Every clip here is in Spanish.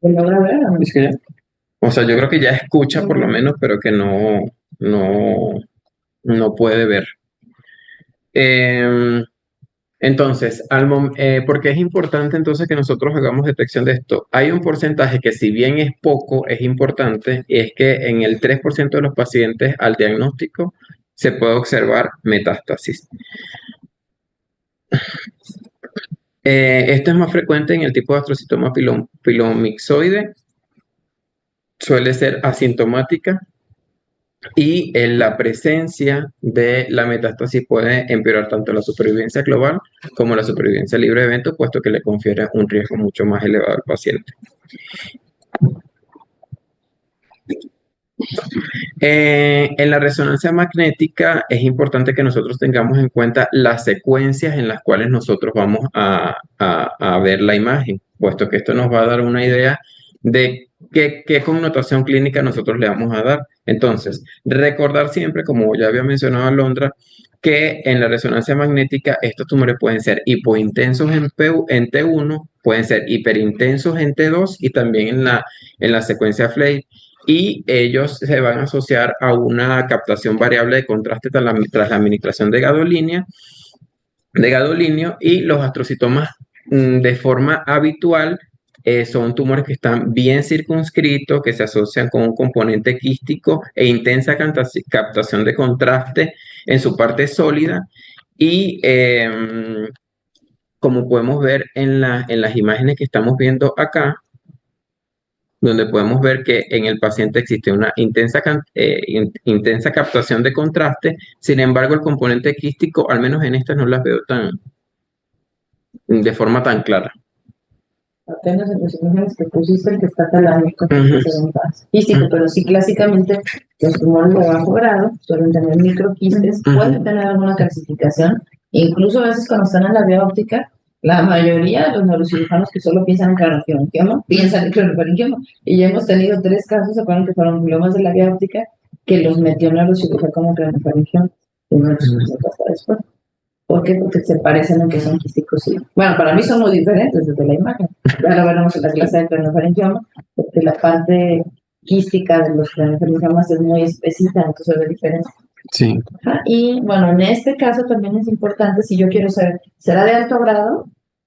¿Se logra ver o no? Es que o sea, yo creo que ya escucha por lo menos, pero que no, no puede ver. Em, entonces, ¿por qué es importante entonces que nosotros hagamos detección de esto? Hay un porcentaje que si bien es poco, es importante, y es que en el 3% de los pacientes al diagnóstico se puede observar metástasis. Esto es más frecuente en el tipo de astrocitoma pilomixoide, suele ser asintomática y en la presencia de la metástasis puede empeorar tanto la supervivencia global como la supervivencia libre de eventos, puesto que le confiere un riesgo mucho más elevado al paciente. En la resonancia magnética es importante que nosotros tengamos en cuenta las secuencias en las cuales nosotros vamos a ver la imagen, puesto que esto nos va a dar una idea de qué connotación clínica nosotros le vamos a dar. Entonces, recordar siempre, como ya había mencionado Alondra, que en la resonancia magnética estos tumores pueden ser hipointensos en T1, pueden ser hiperintensos en T2 y también en la secuencia Flay, y ellos se van a asociar a una captación variable de contraste tras la administración de gadolinio, y los astrocitomas de forma habitual son tumores que están bien circunscritos, que se asocian con un componente quístico e intensa captación de contraste en su parte sólida y como podemos ver en las imágenes que estamos viendo acá, donde podemos ver que en el paciente existe una intensa captación de contraste. Sin embargo, el componente quístico, al menos en estas, no las veo de forma tan clara. Apenas en los imágenes que pusiste el que está talámico, que Ujú, se ve un físico, pero sí clásicamente los tumores de bajo grado suelen tener microquistes, pueden tener alguna calcificación, incluso a veces cuando están en la vía óptica, la mayoría de los neurocirujanos que solo piensan en craniofaringioma, piensan en craniofaringioma, y ya hemos tenido 3 casos, se acuerdan que fueron gliomas de la vía óptica, que los metió neurocirujano como craniofaringioma, y no los hasta después. ¿Por qué? Porque se parecen en que son quísticos. Sí. Bueno, para mí son muy diferentes desde la imagen. Ya lo veremos en la clase de craniofaringioma, porque la parte quística de los craniofaringiomas es muy específica, entonces es diferente. sí. Y bueno, en este caso también es importante, si yo quiero saber, ¿será de alto grado?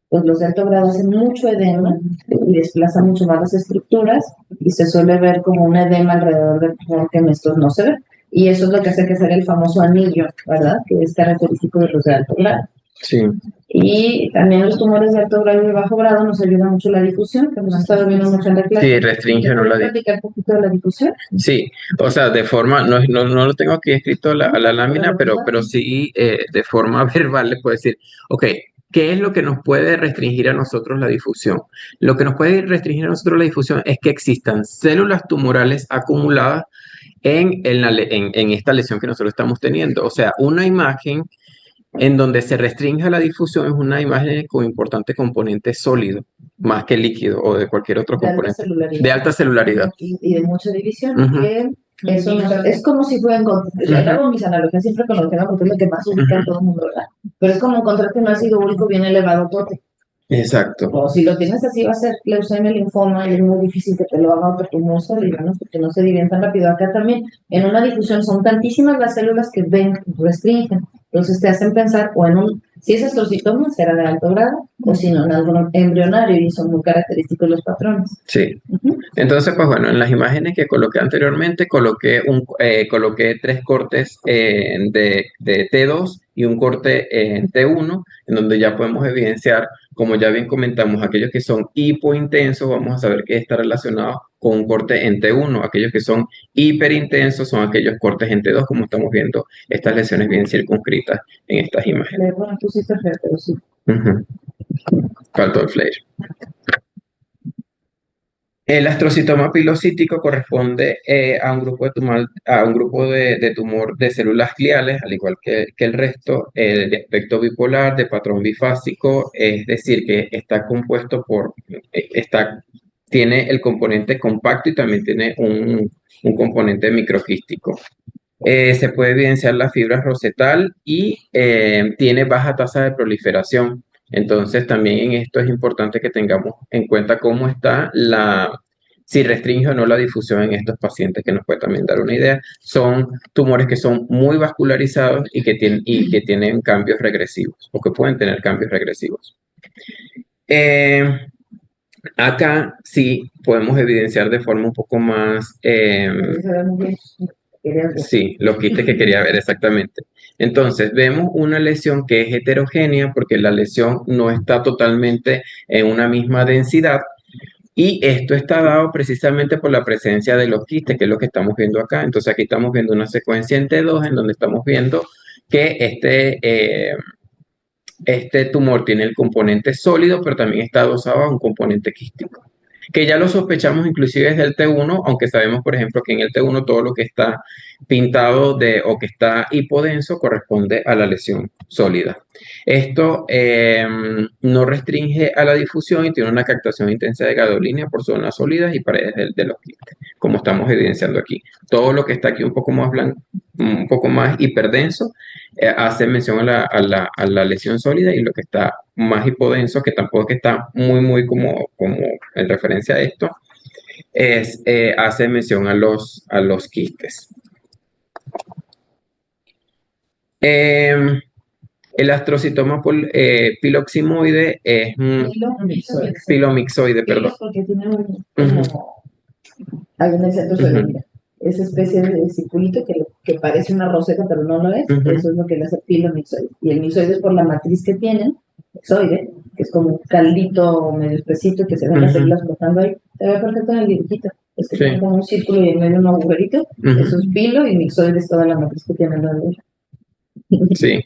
Pues los de alto grado hacen mucho edema y desplazan mucho más las estructuras y se suele ver como un edema alrededor del tumor que en estos no se ve. Y eso es lo que hace que sea el famoso anillo, ¿verdad? Que es característico de los de alto grado. Sí. Y también los tumores de alto grado y bajo grado nos ayuda mucho la difusión, que hemos estado viendo mucho en la clase. Sí, restringe, no ¿Puedes la platicar un poquito de la difusión? Sí, o sea, no lo tengo aquí escrito a la lámina, pero sí de forma verbal le puedo decir, ok, ¿qué es lo que nos puede restringir a nosotros la difusión? Lo que nos puede restringir a nosotros la difusión es que existan células tumorales acumuladas en esta lesión que nosotros estamos teniendo. O sea, una imagen en donde se restringe la difusión es una imagen con importante componente sólido, más que líquido o de cualquier otro De alta componente. celularidad. De alta celularidad. Y de mucha división, Ujú. que eso es como si fuera encontrar, hago mis analogías siempre con los temas porque es lo que más ubica a todo el mundo, ¿verdad? Pero es como encontrarte un ácido úrico bien elevado tote. Exacto. O si lo tienes así, va a ser leucemia, linfoma, y es muy difícil que te lo haga otro tumor sólido, porque no se dividen tan rápido. Acá también, en una difusión, son tantísimas las células que ven, restringen. Entonces te hacen pensar, o en si es astrocitoma, será de alto grado, o si no, en algo embrionario, y son muy característicos los patrones. Sí. Entonces, pues bueno, en las imágenes que coloqué anteriormente, coloqué 3 cortes de T2 y un corte en T1, en donde ya podemos evidenciar, como ya bien comentamos, aquellos que son hipointensos, vamos a saber que está relacionado con un corte en T1. Aquellos que son hiperintensos son aquellos cortes en T2, como estamos viendo estas lesiones bien circunscritas en estas imágenes. Bueno, tú sí estás pero sí. Faltó el flare. El astrocitoma pilocítico corresponde a un grupo de tumor de células gliales, al igual que el resto, de aspecto bipolar, de patrón bifásico, es decir, que está compuesto tiene el componente compacto y también tiene un componente microquístico. Se puede evidenciar la fibra rosetal y tiene baja tasa de proliferación. Entonces, también en esto es importante que tengamos en cuenta cómo está si restringe o no la difusión en estos pacientes, que nos puede también dar una idea. Son tumores que son muy vascularizados y que tienen cambios regresivos, o que pueden tener cambios regresivos. Acá sí podemos evidenciar de forma un poco más, sí, los quistes que quería ver exactamente. Entonces, vemos una lesión que es heterogénea porque la lesión no está totalmente en una misma densidad, y esto está dado precisamente por la presencia de los quistes, que es lo que estamos viendo acá. Entonces, aquí estamos viendo una secuencia en T2 en donde estamos viendo que este tumor tiene el componente sólido, pero también está adosado a un componente quístico, que ya lo sospechamos inclusive desde el T1, aunque sabemos, por ejemplo, que en el T1 todo lo que está pintado o que está hipodenso corresponde a la lesión sólida. Esto no restringe a la difusión y tiene una captación intensa de gadolínea por zonas sólidas y paredes de los quistes, como estamos evidenciando aquí. Todo lo que está aquí un poco más blanco, un poco más hiperdenso, hace mención a la lesión sólida, y lo que está más hipodenso, que tampoco es que está muy como en referencia a esto, hace mención a los quistes. El astrocitoma piloximoide es pilomixoide, perdón. Porque tiene hay en el centro se ve, mira, esa especie de circulito que parece una roseta, pero no lo es. Eso es lo que le hace pilomixoide. Y el mixoide es por la matriz que tienen, mixoide, que es como un caldito medio espesito que se ven las células flotando ahí. Se ve perfecto en el dibujito. Es que tiene como un círculo y en medio un agujerito. Eso es pilo, y mixoide es toda la matriz que tiene la de. Sí.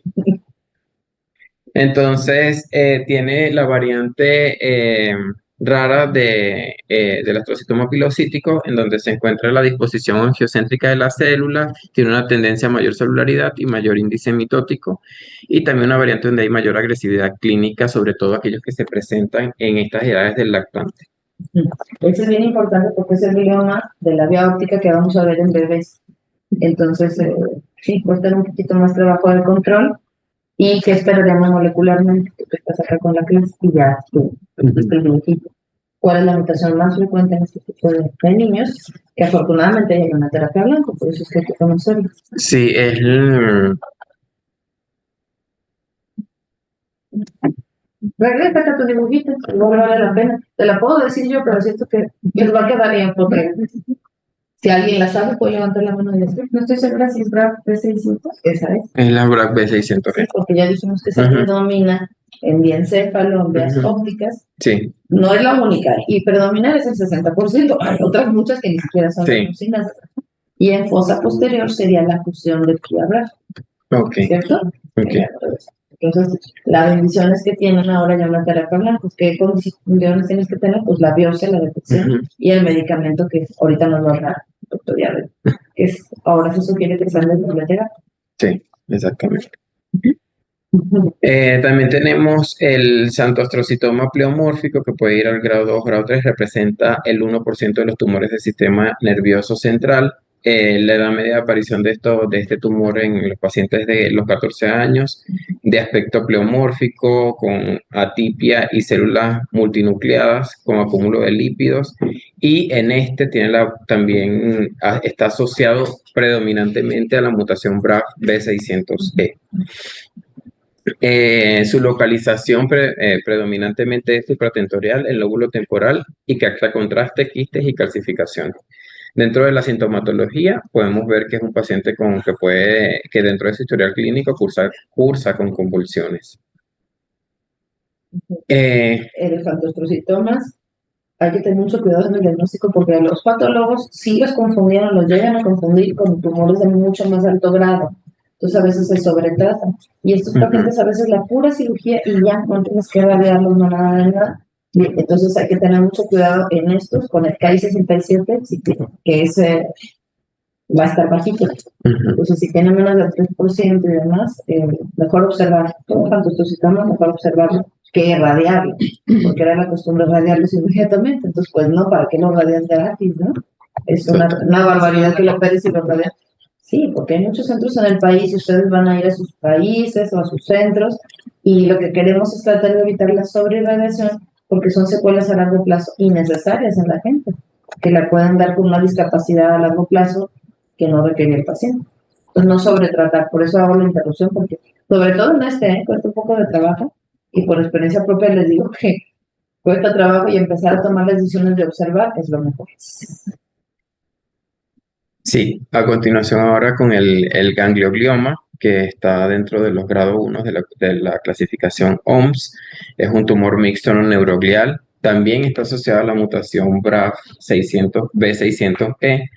Entonces, tiene la variante rara del astrocitoma pilocítico, en donde se encuentra la disposición angiocéntrica de las células, tiene una tendencia a mayor celularidad y mayor índice mitótico, y también una variante donde hay mayor agresividad clínica, sobre todo aquellos que se presentan en estas edades del lactante. Eso es bien importante porque es el glioma de la vía óptica que vamos a ver en bebés. Entonces, sí, puede tener un poquito más trabajo de control. ¿Y qué esperaríamos molecularmente? Que tú estás acá con la clase y ya tú, ¿cuál es la mutación más frecuente en este tipo de niños? Que afortunadamente hay una terapia blanca, por eso es que hay que conocerlo. Sí, es... Regresa a tu dibujito, no vale la pena. Te la puedo decir yo, pero siento que les va a quedar bien porque si alguien la sabe, puede levantar la mano y decir, no estoy segura si es BRAF B600, esa es. Es la BRAF B600. Sí, porque ya dijimos que se predomina en diencéfalo, en vías ópticas. Sí. No es la única, hiperdominar es el 60%, hay otras muchas que ni siquiera son reconocidas. Y en fosa posterior sería la fusión de BRAF. ¿Cierto? Entonces, la bendición es que tienen ahora ya una terapia blanca. ¿Qué condiciones tienes que tener? Pues la biopsia, la detección y el medicamento que ahorita nos va a dar el doctor Diablo, que ahora se sugiere que sean desde la llegada. Sí, exactamente. También tenemos el santoastrocitoma pleomórfico, que puede ir al grado 2, grado 3, representa el 1% de los tumores del sistema nervioso central. La edad media de aparición de este tumor en los pacientes de los 14 años, de aspecto pleomórfico, con atipia y células multinucleadas, con acúmulo de lípidos, y en este también está asociado predominantemente a la mutación BRAF B600E. Su localización predominantemente es supratentorial, el lóbulo temporal, y capta contraste, quistes y calcificación. Dentro de la sintomatología podemos ver que es un paciente que dentro de su historial clínico cursa con convulsiones. En los santoastrocitomas hay que tener mucho cuidado en el diagnóstico porque los patólogos sí los confundieron, los llegan a confundir con tumores de mucho más alto grado. Entonces a veces se sobretrata. Y estos pacientes a veces la pura cirugía y ya no tienes que radiarlos, no nada. Entonces hay que tener mucho cuidado en estos con el Ki-67, que es, va a estar bajito. Entonces si tiene menos del 3% y demás, mejor observar. Todo santoastrocitoma, mejor observarlo que radiarlo, porque era la costumbre radiarlos inmediatamente. Entonces pues no, ¿para qué lo radias gratis, no? Es una barbaridad que lo operes y lo radias. Sí, porque hay muchos centros en el país y ustedes van a ir a sus países o a sus centros Y lo que queremos es tratar de evitar la sobreirradiación, porque son secuelas a largo plazo innecesarias en la gente, que la pueden dar con una discapacidad a largo plazo que no requiere el paciente. Entonces, no sobretratar, por eso hago la interrupción, porque sobre todo en cuesta un poco de trabajo, y por experiencia propia les digo que cuesta trabajo y empezar a tomar las decisiones de observar es lo mejor. Sí, a continuación ahora con el ganglioglioma, que está dentro de los grados 1 de la clasificación OMS. Es un tumor mixto no neuroglial. También está asociado a la mutación BRAF 600, B600E.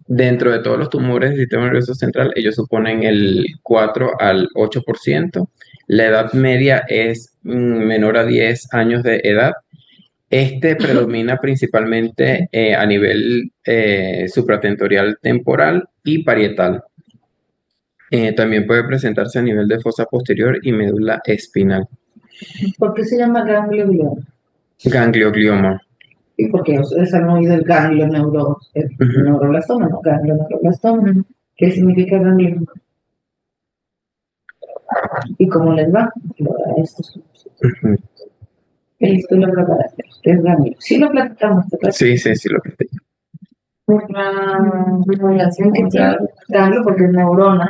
Dentro de todos los tumores del sistema nervioso central, ellos suponen el 4 al 8%. La edad media es menor a 10 años de edad. Este predomina principalmente a nivel supratentorial temporal y parietal. También puede presentarse a nivel de fosa posterior y médula espinal. ¿Por qué se llama ganglioglioma? Ganglioglioma. Y porque ustedes han oído el ganglio neuroblastoma, ¿no? Ganglio neuroblastoma. ¿Qué significa ganglio? ¿Y cómo les va? A estos. Listo, lo preparaste. ¿Qué es ganglio? Sí lo platicamos. Sí, lo platicamos. Por la relación que tiene ganglio, porque es neurona,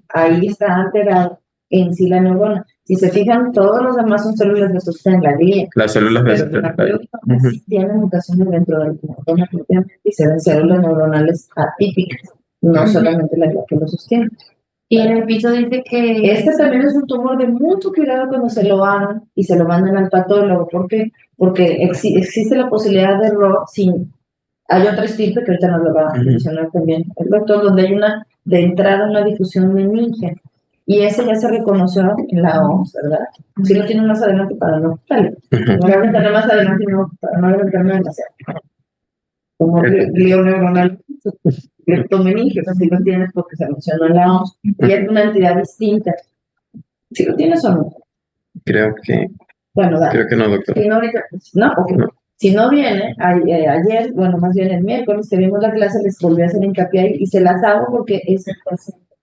ahí está alterado en sí la neurona. Si se fijan, todos los demás son células de sostén, la glía. Las células de sostén. Sí tienen mutaciones dentro del neurona y se ven células neuronales atípicas, no solamente la glía que lo sostiene. Y en el piso dice que este también es un tumor de mucho cuidado cuando se lo hagan y se lo mandan al patólogo. ¿Por qué? Porque existe la posibilidad de error sin... Hay otra estirpe que ahorita nos lo va a mencionar también el doctor, donde hay de entrada una difusión meningia. Y ese ya se reconoció en la OMS, ¿verdad? Sí lo tienen más adelante para no... Dale. No voy a aventar más adelante para no aventarme demasiado. Como glioneuronal, leptomeningio, así lo tienes porque se mencionó en la OMS. Y es una entidad distinta. ¿Sí lo tienes o no? Creo que... Bueno, dale. Creo que no, doctor. Si no, ahorita, no, ok. No. Si no viene, ayer, bueno, más bien el miércoles que vimos la clase, les volví a hacer hincapié ahí y se las hago porque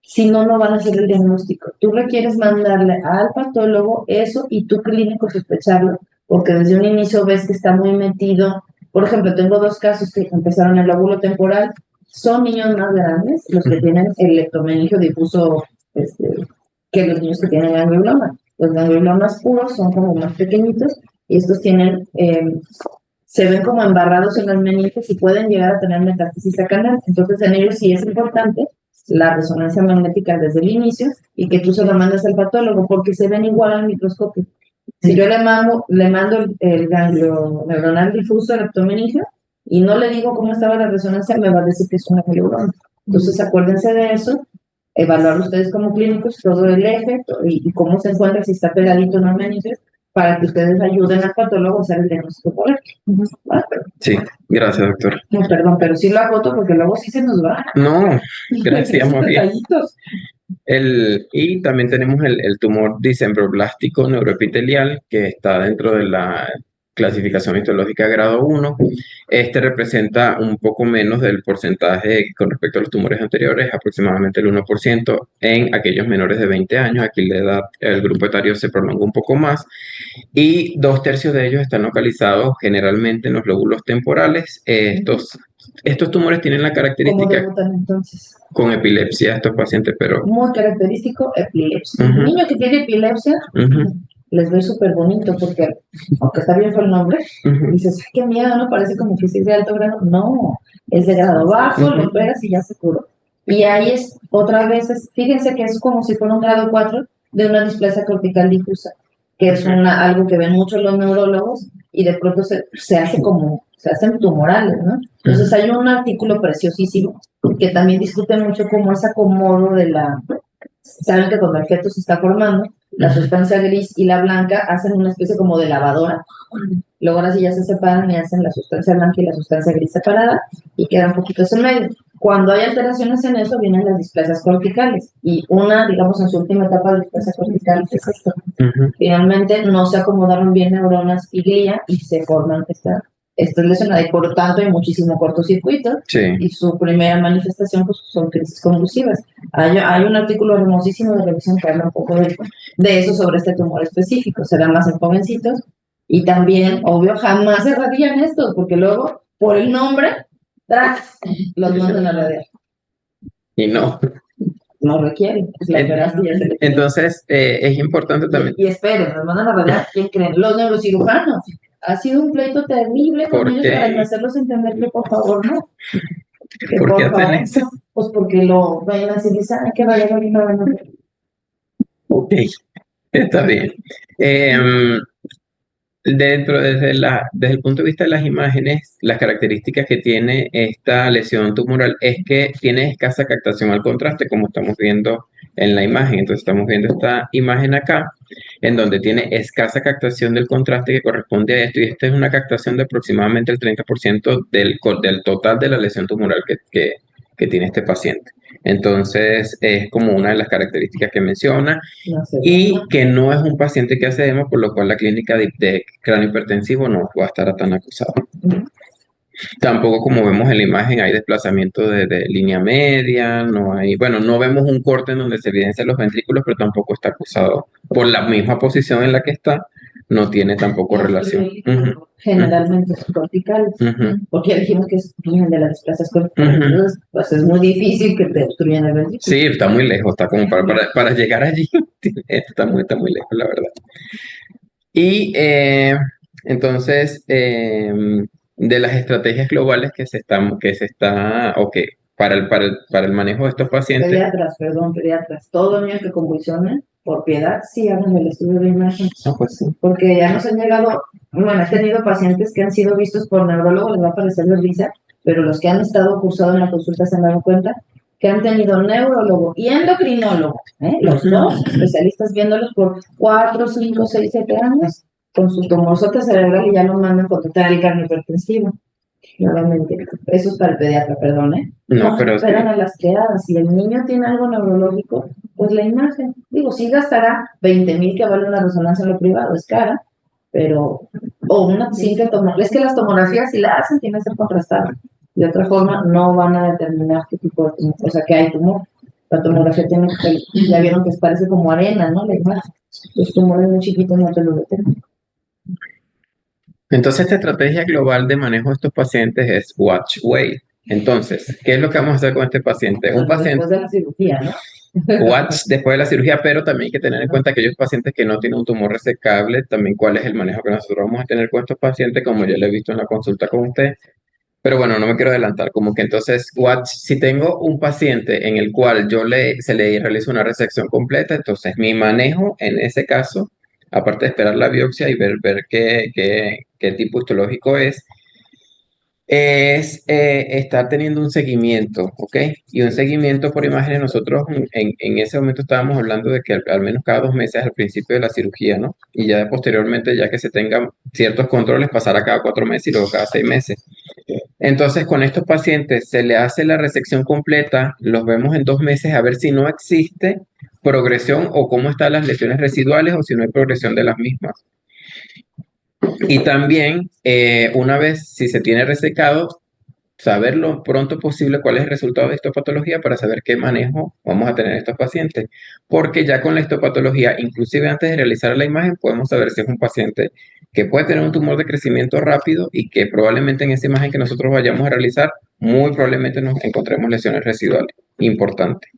si no, no van a hacer el diagnóstico. Tú requieres mandarle al patólogo eso y tu clínico sospecharlo, porque desde un inicio ves que está muy metido. Por ejemplo, tengo 2 casos que empezaron en el lóbulo temporal, son niños más grandes, los que tienen el leptomeningio difuso, que los niños que tienen ganglioma. Los gangliomas puros son como más pequeñitos y estos tienen, se ven como embarrados en los meninges y pueden llegar a tener metástasis canal. Entonces en ellos sí es importante la resonancia magnética desde el inicio y que tú se lo mandes al patólogo porque se ven igual al microscopio. Si yo le mando el ganglio neuronal difuso leptomeningio y no le digo cómo estaba la resonancia, me va a decir que es una ganglioma. Entonces acuérdense de eso. Evaluar ustedes como clínicos todo el eje y cómo se encuentra, si está pegadito o no meninges, para que ustedes ayuden al patólogo a hacer el diagnóstico correcto. Sí, gracias, doctor. No, perdón, pero sí lo acoto porque luego sí se nos va. No, gracias, muy bien. Y también tenemos el tumor disemboblástico neuroepitelial, que está dentro de la clasificación histológica grado 1. Este representa un poco menos del porcentaje con respecto a los tumores anteriores, aproximadamente el 1% en aquellos menores de 20 años. Aquí la edad, el grupo etario se prolonga un poco más. Y 2/3 de ellos están localizados generalmente en los lóbulos temporales. Estos tumores tienen la característica... ¿Cómo debutan entonces? Con epilepsia estos pacientes, pero... Muy característico, epilepsia. Un niño que tiene epilepsia, les ve súper bonito porque, aunque está bien fue el nombre, dices, ay, qué miedo, ¿no? Parece como que sí es de alto grado. No, es de grado bajo, lo operas y ya se curó. Y ahí es, otra vez, fíjense que es como si fuera un grado 4 de una displasia cortical difusa, que es algo que ven mucho los neurólogos y de pronto se hacen tumorales, ¿no? Entonces hay un artículo preciosísimo que también discute mucho cómo ese acomodo de saben que cuando el feto se está formando, la sustancia gris y la blanca hacen una especie como de lavadora, luego ahora sí ya se separan y hacen la sustancia blanca y la sustancia gris separada y quedan poquitos en medio. Cuando hay alteraciones en eso, vienen las displasias corticales. Y digamos, en su última etapa de displasia cortical es esto. Finalmente no se acomodaron bien neuronas y glía y se forman está lesionada y por lo tanto hay muchísimo cortocircuito Sí. y su primera manifestación pues, son crisis convulsivas. Hay un artículo hermosísimo de revisión que habla un poco de eso sobre este tumor específico, se da más en jovencitos y también, obvio, jamás se radian estos porque luego, por el nombre, ¡tras! Los mandan a radiar. Y no. No requieren, es la operación. Entonces, es importante también. Y esperen, nos mandan a radiar, ¿quién creen? Los neurocirujanos. Ha sido un pleito terrible con ellos para hacerlos entender que por favor no. ¿Por qué hacen eso? Pues porque lo ven así y dicen, hay que radiar ahorita. Ok, está bien. Desde el punto de vista de las imágenes, las características que tiene esta lesión tumoral es que tiene escasa captación al contraste, como estamos viendo en la imagen. Entonces estamos viendo esta imagen acá, en donde tiene escasa captación del contraste que corresponde a esto, y esta es una captación de aproximadamente el 30% del total de la lesión tumoral que tiene este paciente. Entonces, es como una de las características que menciona y que no es un paciente que hace EMA, por lo cual la clínica de cráneo hipertensivo no va a estar tan acusada. Tampoco, como vemos en la imagen, hay desplazamiento de línea media, no hay, bueno, no vemos un corte en donde se evidencian los ventrículos, pero tampoco está acusado por la misma posición en la que está, no tiene tampoco relación. Generalmente son corticales, porque ya dijimos que es de las displasias corticales, entonces pues es muy difícil que te obstruyan el ventrículo. Sí, está muy lejos, está como para llegar allí, está muy lejos, la verdad. Y entonces, de las estrategias globales para el manejo de estos pacientes. Pediatras, todo niño que convulsione, por piedad, sí hagan el estudio de imagen. Pues sí. Porque ya nos han llegado, bueno, he tenido pacientes que han sido vistos por neurólogos, les va a parecer de risa, pero los que han estado cursados en la consulta se han dado cuenta que han tenido neurólogo y endocrinólogo, los dos especialistas viéndolos por 4, 5, 6, 7 años, con su tumorzote cerebral y ya los mandan con total el cardio hipertensivo. Nuevamente, eso es para el pediatra, perdón, No, pero esperan a las criadas. Si el niño tiene algo neurológico, pues la imagen, digo, sí gastará 20,000 que vale una resonancia en lo privado, es cara, pero, o una simple tomografía, es que las tomografías si la hacen tienen que ser contrastadas, de otra forma no van a determinar qué tipo de tumor, o sea, que hay tumor. La tomografía tiene que, ya vieron que parece como arena, ¿no? La imagen, los tumores muy chiquitos no te lo determinan. Entonces, esta estrategia global de manejo de estos pacientes es Watch, Wait. Entonces, ¿qué es lo que vamos a hacer con este paciente? Un paciente. Después de la cirugía, ¿no? Watch después de la cirugía, pero también hay que tener en cuenta aquellos pacientes que no tienen un tumor resecable, también cuál es el manejo que nosotros vamos a tener con estos pacientes, como ya lo he visto en la consulta con usted. Pero bueno, no me quiero adelantar, como que entonces, si tengo un paciente en el cual se le realiza una resección completa, entonces mi manejo en ese caso, aparte de esperar la biopsia y ver qué tipo histológico es estar teniendo un seguimiento, ¿ok? Y un seguimiento por imágenes, nosotros en ese momento estábamos hablando de que al menos cada 2 meses al principio de la cirugía, ¿no? Y ya posteriormente, ya que se tengan ciertos controles, pasar a cada 4 meses y luego cada 6 meses. Entonces, con estos pacientes se le hace la resección completa, los vemos en 2 meses a ver si no existe progresión o cómo están las lesiones residuales o si no hay progresión de las mismas. Y también, una vez, si se tiene resecado, saber lo pronto posible cuál es el resultado de histopatología para saber qué manejo vamos a tener en estos pacientes. Porque ya con la histopatología, inclusive antes de realizar la imagen, podemos saber si es un paciente que puede tener un tumor de crecimiento rápido y que probablemente en esa imagen que nosotros vayamos a realizar, muy probablemente nos encontremos lesiones residuales. Importante.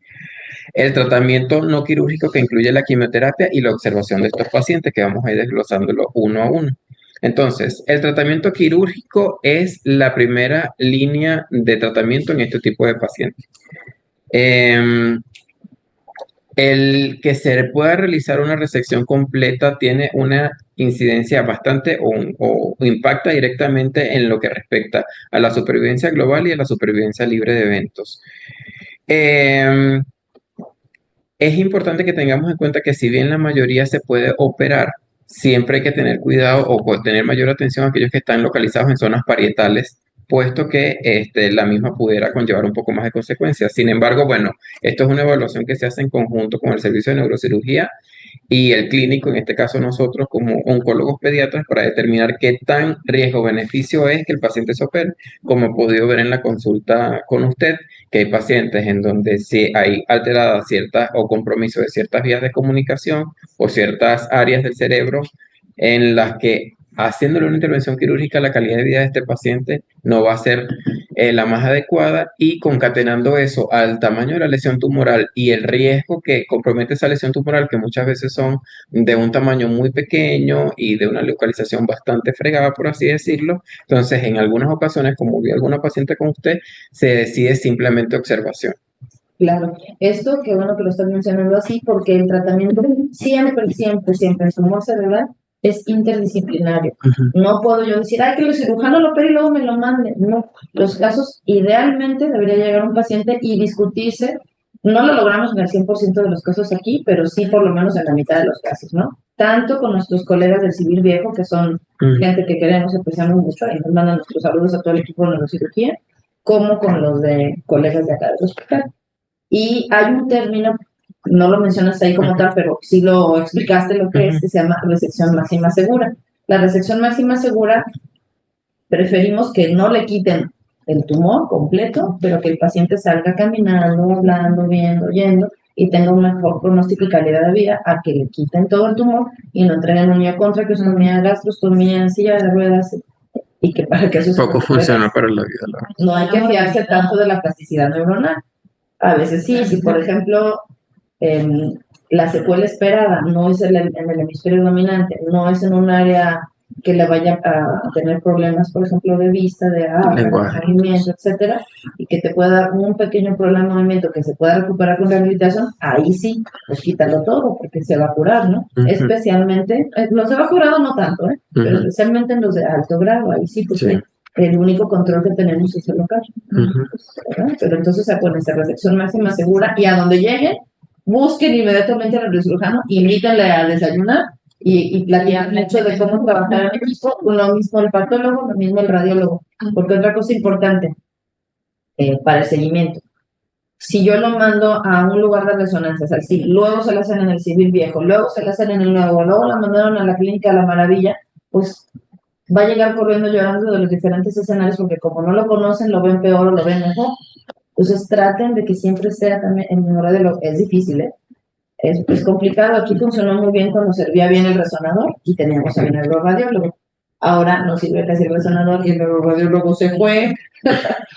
El tratamiento no quirúrgico que incluye la quimioterapia y la observación de estos pacientes, que vamos a ir desglosándolo uno a uno. Entonces, el tratamiento quirúrgico es la primera línea de tratamiento en este tipo de pacientes. El que se pueda realizar una resección completa tiene una incidencia bastante o impacta directamente en lo que respecta a la supervivencia global y a la supervivencia libre de eventos. Es importante que tengamos en cuenta que si bien la mayoría se puede operar, siempre hay que tener cuidado o tener mayor atención a aquellos que están localizados en zonas parietales, puesto que la misma pudiera conllevar un poco más de consecuencias. Sin embargo, bueno, esto es una evaluación que se hace en conjunto con el servicio de neurocirugía y el clínico, en este caso nosotros como oncólogos pediatras, para determinar qué tan riesgo-beneficio es que el paciente se opere, como he podido ver en la consulta con usted, que hay pacientes en donde sí hay alteradas ciertas o compromiso de ciertas vías de comunicación o ciertas áreas del cerebro en las que haciéndole una intervención quirúrgica la calidad de vida de este paciente no va a ser la más adecuada, y concatenando eso al tamaño de la lesión tumoral y el riesgo que compromete esa lesión tumoral, que muchas veces son de un tamaño muy pequeño y de una localización bastante fregada, por así decirlo. Entonces, en algunas ocasiones, como vi alguna paciente con usted, se decide simplemente observación. Claro, esto qué bueno que lo estás mencionando así, porque el tratamiento siempre, siempre, siempre en tumor cerebral es interdisciplinario. No puedo yo decir, ay, que el cirujano lo opere y luego me lo mande. No, los casos idealmente debería llegar un paciente y discutirse. No lo logramos en el 100% de los casos aquí, pero sí por lo menos en la mitad de los casos, ¿no? Tanto con nuestros colegas del Civil Viejo, que son gente que queremos, apreciamos mucho, y nos mandan nuestros saludos a todo el equipo de neurocirugía, como con los de colegas de acá del hospital. Y hay un término, no lo mencionas ahí como tal, pero sí lo explicaste lo que es, que se llama resección máxima segura. La resección máxima segura, preferimos que no le quiten el tumor completo, pero que el paciente salga caminando, hablando, viendo, yendo, y tenga un mejor pronóstico y calidad de vida, a que le quiten todo el tumor y no entreguen una contra que es una gastrostomía en silla de ruedas, y que para que eso Poco funciona para la vida. no hay que fiarse tanto de la plasticidad neuronal. A veces sí, si por ejemplo la secuela esperada no es en el hemisferio dominante, no es en un área que le vaya a tener problemas, por ejemplo, de vista, de movimiento, etcétera, y que te pueda dar un pequeño problema de movimiento que se pueda recuperar con rehabilitación, ahí sí, pues quítalo todo, porque se va a curar, ¿no? Especialmente, los de bajo grado no tanto, pero especialmente en los de alto grado, ahí sí, pues el único control que tenemos es el local. Pero entonces con esa resección máxima segura, y a donde lleguen, busquen inmediatamente al neurocirujano, invítenle a desayunar y platicar mucho de cómo trabajar en equipo, lo mismo el patólogo, lo mismo el radiólogo, porque otra cosa importante para el seguimiento. Si yo lo mando a un lugar de resonancias, así, luego se lo hacen en el Civil Viejo, luego se lo hacen en el Nuevo, luego la mandaron a la Clínica de la Maravilla, pues va a llegar corriendo llorando de los diferentes escenarios, porque como no lo conocen, lo ven peor o lo ven mejor. Entonces traten de que siempre sea también el número de lo... Es difícil, ¿eh? Es complicado. Aquí funcionó muy bien cuando servía bien el resonador y teníamos al neuroradiólogo. Ahora no sirve casi el resonador y el neuroradiólogo se fue.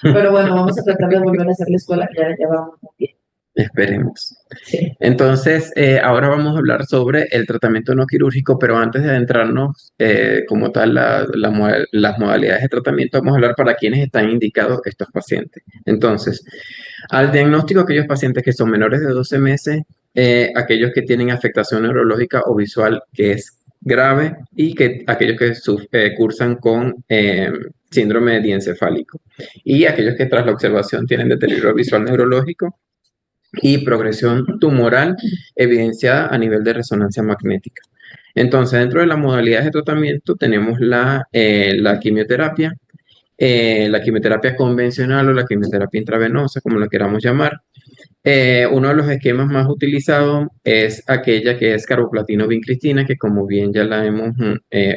Pero bueno, vamos a tratar de volver a hacer la escuela, que ya vamos muy bien. Esperemos. Sí. Entonces, ahora vamos a hablar sobre el tratamiento no quirúrgico, pero antes de adentrarnos como tal las modalidades de tratamiento, vamos a hablar para quienes están indicados estos pacientes. Entonces, al diagnóstico, aquellos pacientes que son menores de 12 meses, aquellos que tienen afectación neurológica o visual que es grave, y que aquellos que cursan con síndrome de diencefálico, y aquellos que tras la observación tienen deterioro visual neurológico y progresión tumoral evidenciada a nivel de resonancia magnética. Entonces, dentro de las modalidades de tratamiento tenemos la quimioterapia, la quimioterapia convencional o la quimioterapia intravenosa, como la queramos llamar. Uno de los esquemas más utilizados es aquella que es carboplatino vincristina, que como bien ya la hemos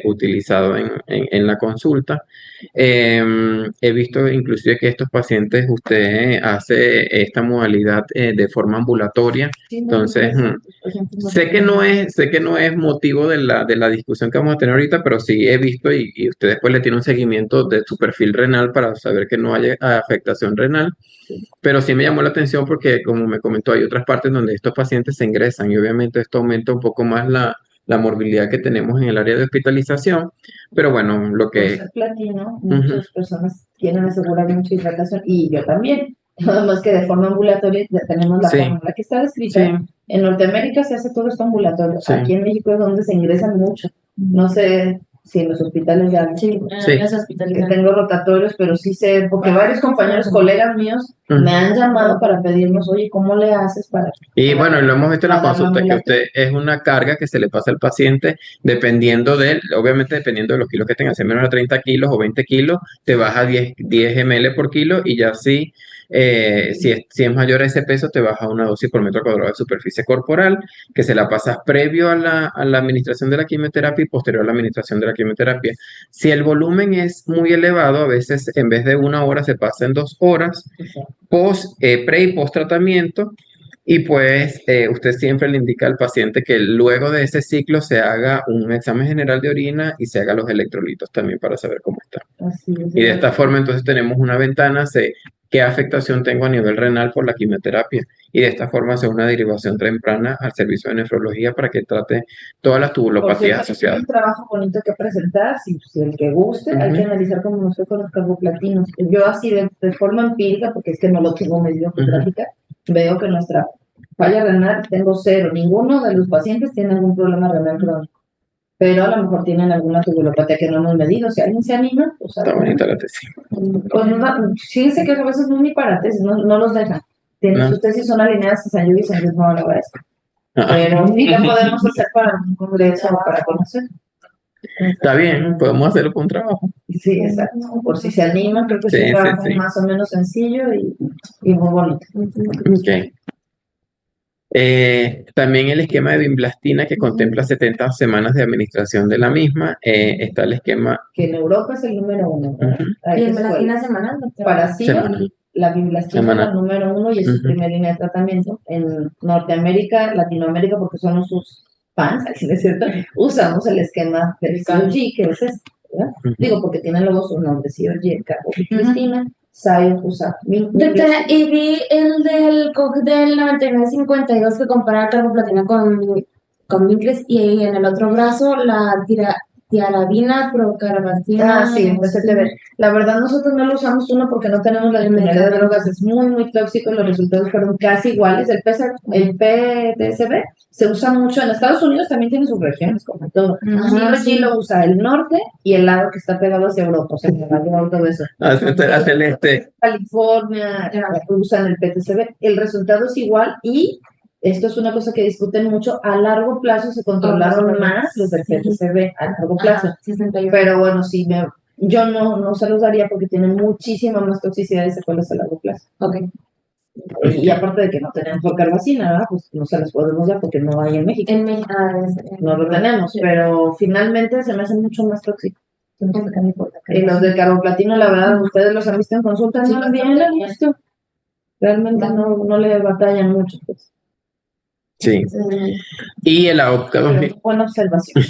utilizado en la consulta. He visto inclusive que estos pacientes usted hace esta modalidad de forma ambulatoria. Entonces, sé que no es motivo de la discusión que vamos a tener ahorita, pero sí he visto y usted después le tiene un seguimiento de su perfil renal para saber que no haya afectación renal. Pero sí me llamó la atención porque, como me comentó, hay otras partes donde estos pacientes se ingresan y obviamente esto aumenta un poco más la morbilidad que tenemos en el área de hospitalización. Pero bueno, lo que... Por ser platino, muchas personas quieren asegurar mucha hidratación, y yo también. Nada más que de forma ambulatoria tenemos la fórmula que está descrita. Sí. En Norteamérica se hace todo esto ambulatorio. Sí. Aquí en México es donde se ingresan mucho. No sé si en los hospitales ya... Sí, en los hospitales. Tengo rotatorios, pero sí sé, porque varios compañeros, colegas míos, Me han llamado para pedirnos, oye, ¿cómo le haces para Y bueno, lo hemos visto en la pagar la consulta, que ambulancia? usted es una carga que se le pasa al paciente dependiendo obviamente dependiendo de los kilos que tenga, si es menos de 30 kilos o 20 kilos, te baja 10 ml por kilo y ya si es mayor a ese peso, te baja una dosis por metro cuadrado de superficie corporal, que se la pasas previo a la administración de la quimioterapia y posterior a la administración de la quimioterapia. Si el volumen es muy elevado, a veces en vez de 1 hora se pasa en 2 horas, pre y post tratamiento. Y pues usted siempre le indica al paciente que luego de ese ciclo se haga un examen general de orina y se haga los electrolitos también para saber cómo está. Así es, Y de esta forma entonces tenemos una ventana, sé qué afectación tengo a nivel renal por la quimioterapia. Y de esta forma hace una derivación temprana al servicio de nefrología para que trate todas las por tubulopatías cierto, es asociadas. un trabajo bonito que presentar, si el que guste, hay que analizar cómo nos fue con los carboplatinos. Yo así de forma empírica, porque es que no lo tengo medido con gráfica, veo que nuestra falla renal tengo cero. Ninguno de los pacientes tiene algún problema renal crónico, pero a lo mejor tienen alguna tubulopatía que no hemos medido. Si alguien se anima, pues Está bonita la tesis. pues no, fíjense que a veces no es ni para tesis, no los dejan. No. Sus tesis son alineadas a San Luis y San Luis no lo agradezco. Ah, Pero sí la podemos hacer para un congreso o para conocer. está bien, podemos hacerlo con un trabajo. Sí, exacto. Por si se animan, creo que es un trabajo más o menos sencillo y muy bonito. Ok. También el esquema de bimblastina que contempla 70 semanas de administración de la misma. Está el esquema. Que en Europa es el número 1, ¿verdad? ¿Y bimblastina semanal? Para sí, Semanal. la bimblastina es la número 1 y es su primera línea de tratamiento. En Norteamérica, Latinoamérica, porque son sus fans, así es cierto, usamos el esquema del COG, que es este, ¿verdad? Digo, porque tienen luego su nombre, COG, carbobimblastina. Sayo usa. Doctora, y vi el del COG del 9952 que compara carboplatina con Mincres y en el otro brazo la tiarabina, procarbazina. Sí, empecé a ver. La verdad, nosotros no lo usamos uno porque no tenemos la disponibilidad de drogas, es muy, muy tóxico, los resultados fueron casi iguales. El PTSB se usa mucho en Estados Unidos, también tiene sus regiones, como todo. Sí, lo usa el norte y el lado que está pegado hacia Europa, o sea, todo eso. Hacia el este. California usan el PTSB, el resultado es igual y esto es una cosa que discuten mucho. A largo plazo se controlaron más los del PTCB a largo plazo. Pero bueno, yo no se los daría porque tienen muchísima más toxicidad y secuelas a largo plazo. Okay. Y aparte de que no tenemos procarbazina, ¿verdad? Pues no se las podemos dar porque no hay en México. No lo tenemos, pero finalmente se me hace mucho más tóxico. Y los del carboplatino, la verdad, ustedes los han visto en consulta, no bien a gusto. Realmente no le batallan mucho, pues. Sí. Y el AOPCA 2000. Buena observación.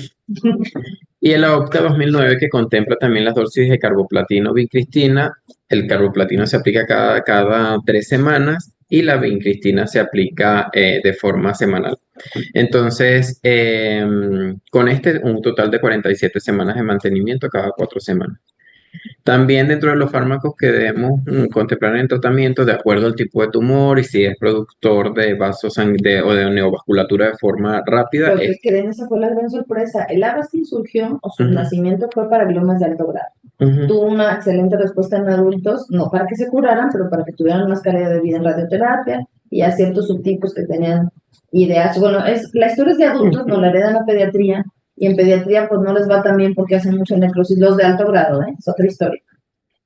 Y el AOPCA 2009 que contempla también las dosis de carboplatino vincristina. El carboplatino se aplica cada 3 semanas y la vincristina se aplica de forma semanal. Entonces, con un total de 47 semanas de mantenimiento cada 4 semanas. También dentro de los fármacos que debemos contemplar en el tratamiento, de acuerdo al tipo de tumor y si es productor de vasos o de neovasculatura de forma rápida. Porque creen, esa fue la gran sorpresa. El Avastin surgió, o su nacimiento fue para gliomas de alto grado. Tuvo una excelente respuesta en adultos, no para que se curaran, pero para que tuvieran más calidad de vida en radioterapia y a ciertos subtipos que tenían IDH. Bueno, la historia es de adultos, no la heredan a pediatría. Y en pediatría pues no les va tan bien porque hacen mucha necrosis los de alto grado, es otra historia.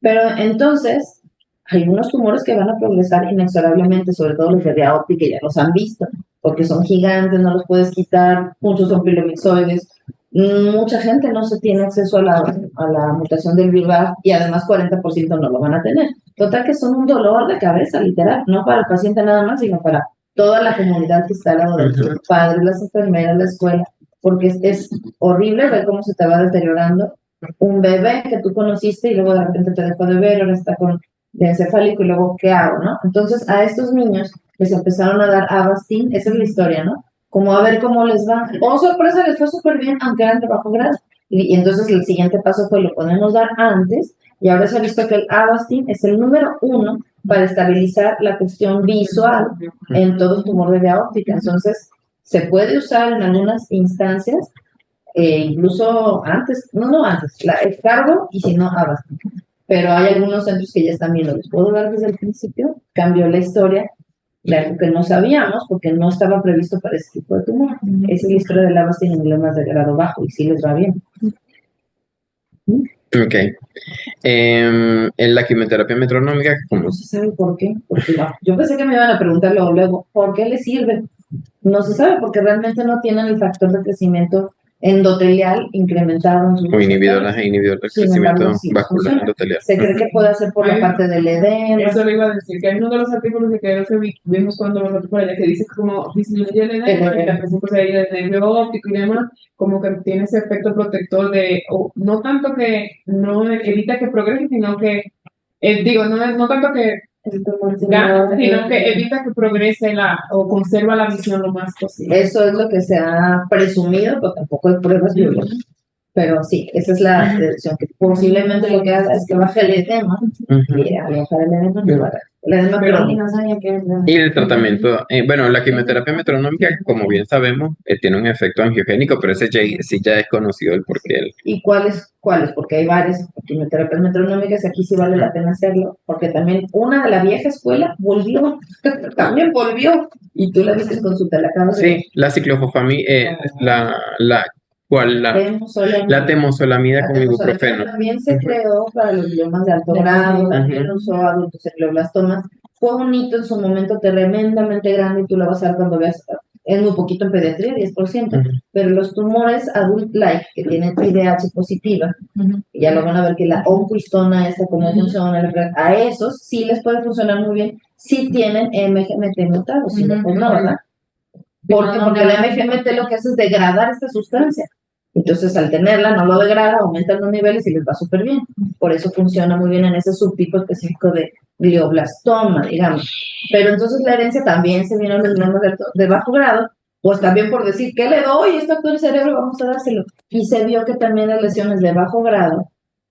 Pero entonces hay unos tumores que van a progresar inexorablemente, sobre todo los de vía óptica, que ya los han visto, porque son gigantes, no los puedes quitar, muchos son pilomixoides. Mucha gente no se tiene acceso a la mutación del VIRAF y además 40% no lo van a tener. Total que son un dolor de cabeza, literal, no para el paciente nada más, sino para toda la comunidad que está al lado de los padres, las enfermeras, la escuela, porque es horrible ver cómo se te va deteriorando un bebé que tú conociste y luego de repente te dejó de ver, ahora está con encefálico y luego, ¿qué hago, no? Entonces, a estos niños les empezaron a dar Avastin, esa es la historia, ¿no? Como a ver cómo les va. Oh, sorpresa, les fue súper bien, aunque eran de bajo grado. Y entonces el siguiente paso fue, lo podemos dar antes, y ahora se ha visto que el Avastin es el número 1 para estabilizar la cuestión visual en todo tumor de vía óptica. Entonces, se puede usar en algunas instancias, incluso antes, no antes, el carbo y si no Avastin. pero hay algunos centros que ya están viendo, les puedo dar desde el principio, cambió la historia de algo que no sabíamos porque no estaba previsto para ese tipo de tumor. Esa es la historia de lavas, tienen mielomas de grado bajo y sí les va bien. Ok. En la quimioterapia metronómica, como No se sabe por qué, porque yo pensé que me iban a preguntar luego, ¿por qué les sirve? No se sabe porque realmente no tienen el factor de crecimiento endotelial incrementado en sus o inhibidor receptores. del Sin embargo, crecimiento sí vascular funciona. endotelial. Se cree que puede ser por la parte del edema. Eso le iba a decir, que hay uno de los artículos que vimos cuando nosotros por allá que dice que como disminuye el edema y la presión pues ahí del nervio óptico y demás, como que tiene ese efecto protector de, no tanto que no evita que progrese, sino que, no tanto que gana, sino que evita que progrese o conserva la visión lo más posible. Eso es lo que se ha presumido, pero tampoco hay pruebas biológicas. Pero sí, esa es la deducción, que posiblemente lo que haga es que baje el edema, y al bajar el edema, no baja el edema crónico. Y el tratamiento, bueno, la quimioterapia metronómica, como bien sabemos, tiene un efecto angiogénico, pero ese sí ya es conocido el porqué. ¿Y cuáles? Porque hay varias quimioterapias metronómicas, aquí sí vale la pena hacerlo, porque también una de la vieja escuela también volvió, y tú la viste con su telacama. Sí, la ciclofosfamida, ¿cuál? La temozolomida con ibuprofeno. También se creó para los gliomas de alto grado, también lo usó adultos en glioblastomas. Fue un hito en su momento tremendamente grande y tú lo vas a ver cuando veas, es muy poquito en pediatría, 10%, pero los tumores adult-like que tienen TDAH positiva, ya lo van a ver que la oncohistona, esta cómo funciona, a esos sí les puede funcionar muy bien si tienen MGMT mutado, si no, pues no, ¿verdad? Porque la MGMT lo que hace es degradar esta sustancia. Entonces, al tenerla, no lo degrada, aumentan los niveles y les va súper bien. Por eso funciona muy bien en ese subtipo específico de glioblastoma, digamos. Pero entonces la herencia también se vino en los gliomas de bajo grado, pues también por decir, ¿qué le doy? Esto actúa el cerebro, vamos a dárselo. Y se vio que también las lesiones de bajo grado,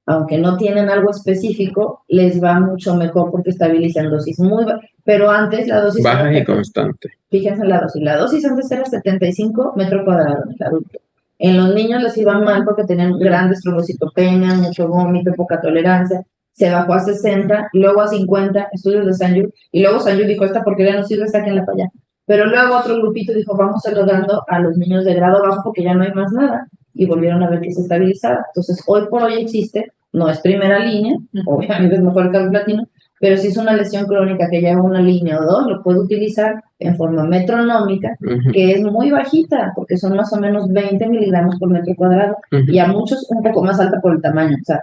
aunque no tienen algo específico, les va mucho mejor porque estabilizan dosis muy bajas. Pero antes la dosis... baja y constante. Fíjense en la dosis. La dosis antes era 75 metros cuadrados en el adulto. En los niños les iba mal porque tenían grandes trombocitopenia, mucho vómito, poca tolerancia. Se bajó a 60, luego a 50, estudios de Sanyu, y luego Sanyu dijo, esta porquería no sirve, sáquenla para allá. Pero luego otro grupito dijo, vamos a irlo dando a los niños de grado bajo porque ya no hay más nada. Y volvieron a ver que se estabilizaba. Entonces, hoy por hoy existe, no es primera línea, obviamente es mejor el carboplatino, pero si es una lesión crónica que lleva una línea o dos, lo puede utilizar en forma metronómica, que es muy bajita, porque son más o menos 20 miligramos por metro cuadrado, y a muchos un poco más alta por el tamaño, o sea,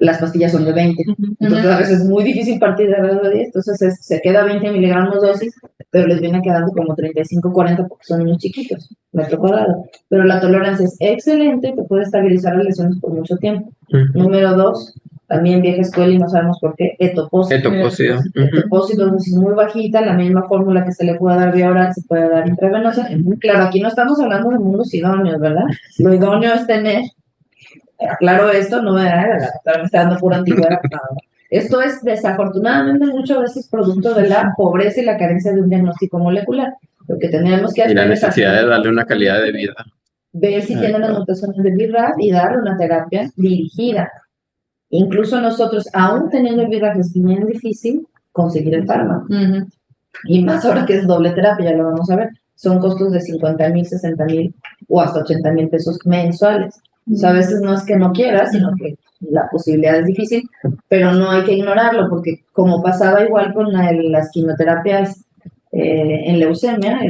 las pastillas son de 20, entonces a veces es muy difícil partir de alrededor de 10, entonces se queda 20 miligramos dosis, pero les viene quedando como 35, 40 porque son niños chiquitos, metro cuadrado, pero la tolerancia es excelente, que puede estabilizar las lesiones por mucho tiempo. Número 2, también vieja escuela y no sabemos por qué, etopósito. Etopósito, dosis muy bajita, la misma fórmula que se le puede dar vía oral, se puede dar intravenosa. Claro, aquí no estamos hablando de mundos idóneos, ¿verdad? Lo idóneo es tener, claro, esto no me está dando pura antigüedad. Esto es desafortunadamente muchas veces producto de la pobreza y la carencia de un diagnóstico molecular. Lo que tenemos que hacer y la necesidad de darle una calidad de vida. Ver si tiene las mutaciones de BRAF y darle una terapia dirigida. Incluso nosotros, aún teniendo el BRAF, es bien difícil conseguir el fármaco. Y más ahora que es doble terapia, ya lo vamos a ver. Son costos de 50,000, 60,000 o hasta 80,000 pesos mensuales. O sea, a veces no es que no quieras, sino que la posibilidad es difícil, pero no hay que ignorarlo, porque como pasaba igual con las quimioterapias en leucemia,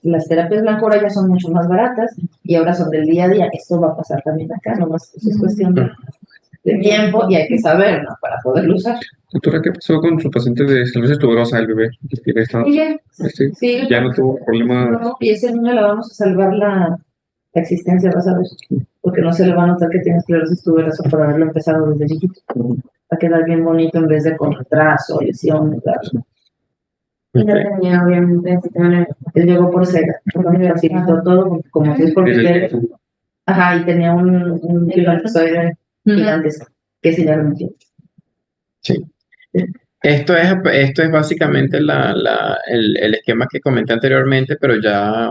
las terapias Blancora ya son mucho más baratas y ahora son del día a día. Esto va a pasar también acá, nomás es cuestión de tiempo y hay que saber, ¿no? Para poderlo usar. Doctora, ¿qué pasó con su paciente de esclerosis tuberosa, el bebé? Sí, ya no tuvo problemas. No, y ese niño le vamos a salvar la existencia, vas a ver, porque no se le va a notar que tiene esclerosis tuberosa por haberlo empezado desde chiquito. Va a quedar bien bonito en vez de con retraso, lesiones, claro. Y no tenía, obviamente, Él llegó por SEGA, porque facilitó todo, porque como si es porque quiere. Ajá, y tenía un espermatozoide gigantesco, que se llama. Sí. Esto es básicamente el esquema que comenté anteriormente, pero ya